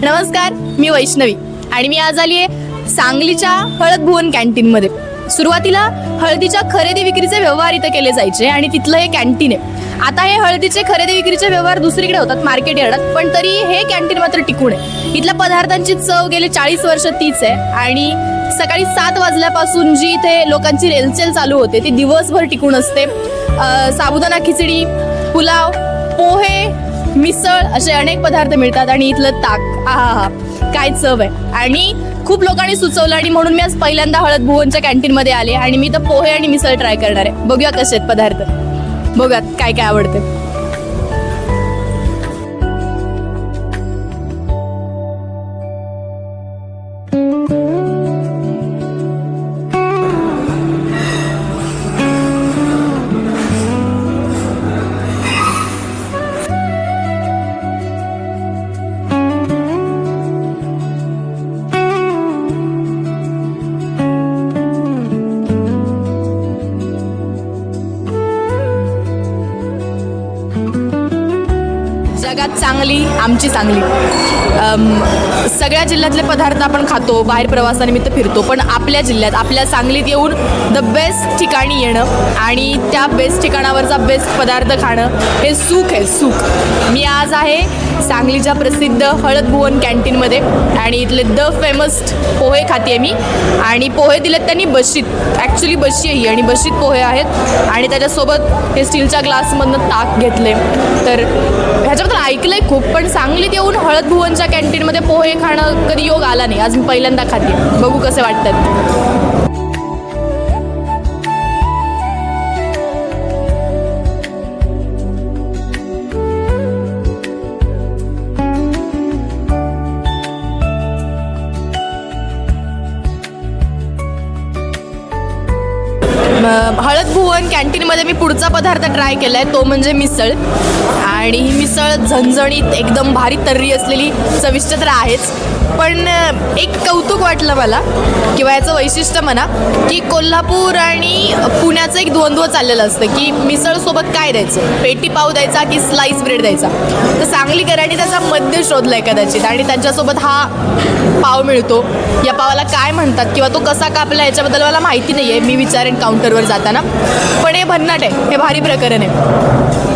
नमस्कार, मी वैष्णवी आणि मी आज आली आहे सांगलीच्या हळद भुवन कॅन्टीनमध्ये. सुरुवातीला हळदीच्या खरेदी विक्रीचे व्यवहार इथं केले जायचे आणि तिथलं हे कॅन्टीन आहे. आता हे हळदीचे खरेदी विक्रीचे व्यवहार दुसरीकडे होतात मार्केट यार्डात, पण तरी हे कॅन्टीन मात्र टिकून आहे. इथल्या पदार्थांची चव गेले 40 वर्ष तीच आहे आणि सकाळी 7 वाजल्यापासून जी इथे लोकांची रेलचेल चालू होते ती दिवसभर टिकून असते. साबुदाणा खिचडी, पुलाव, पोहे, मिसळ असे अनेक पदार्थ मिळतात आणि इथलं ताक आहा काय चव आहे. आणि खूप लोकांनी सुचवलं आणि म्हणून मी आज पहिल्यांदा हळद भुवनच्या कॅन्टीनमध्ये आले आणि मी तर पोहे आणि मिसळ ट्राय करणार आहे. बघूया कसे आहेत पदार्थ, बघूयात काय काय आवडते. जगात चांगली आमची चांगली. सगळ्या जिल्ह्यातले पदार्थ आपण खातो, बाहेर प्रवासानिमित्त फिरतो, पण आपल्या जिल्ह्यात आपल्या सांगलीत येऊन द बेस्ट ठिकाणी येणं आणि त्या बेस्ट ठिकाणावरचा बेस्ट पदार्थ खाणं हे सुख आहे, सुख. मी आज आहे सांगलीच्या प्रसिद्ध हळद भुवन कॅन्टीनमध्ये आणि इथले द फेमस पोहे खाते मी. आणि पोहे दिलेत त्यांनी बशीत, ॲक्च्युली बशी आहे ही आणि बशीत पोहे आहेत आणि त्याच्यासोबत हे स्टीलच्या ग्लासमधनं ताक घेतले. तर ह्याच्याबद्दल ऐकलंय खूप, पण सांगलीत येऊन हळद भुवनच्या कॅन्टीनमध्ये पोहे खाणं कधी योग आला नाही. आज मी पहिल्यांदा खाते, बघू कसे वाटतात. हळद भुवन कॅन्टीनमध्ये मी पुढचा पदार्थ ट्राय केला आहे, तो म्हणजे मिसळ. आणि ही मिसळ झणझणीत एकदम भारी तर्री असलेली चविष्ट तर आहेच, पण एक कौतुक वाटलं मला किंवा याचं वैशिष्ट्य म्हणा की कोल्हापूर आणि पुण्याचं एक द्वंद्व चाललेलं असतं की मिसळसोबत काय द्यायचं, पेटी पाव द्यायचा की स्लाईस ब्रेड द्यायचा. तर सांगलीकरांनी त्याचा मध्य शोधला आहे कदाचित आणि त्यांच्यासोबत हा पाव मिळतो. या पावाला काय म्हणतात किंवा तो कसा कापला याच्याबद्दल मला माहिती नाही आहे, मी विचारेन काउंटरवर जाताना. पण हे भन्नाट आहे, हे भारी प्रकरण आहे.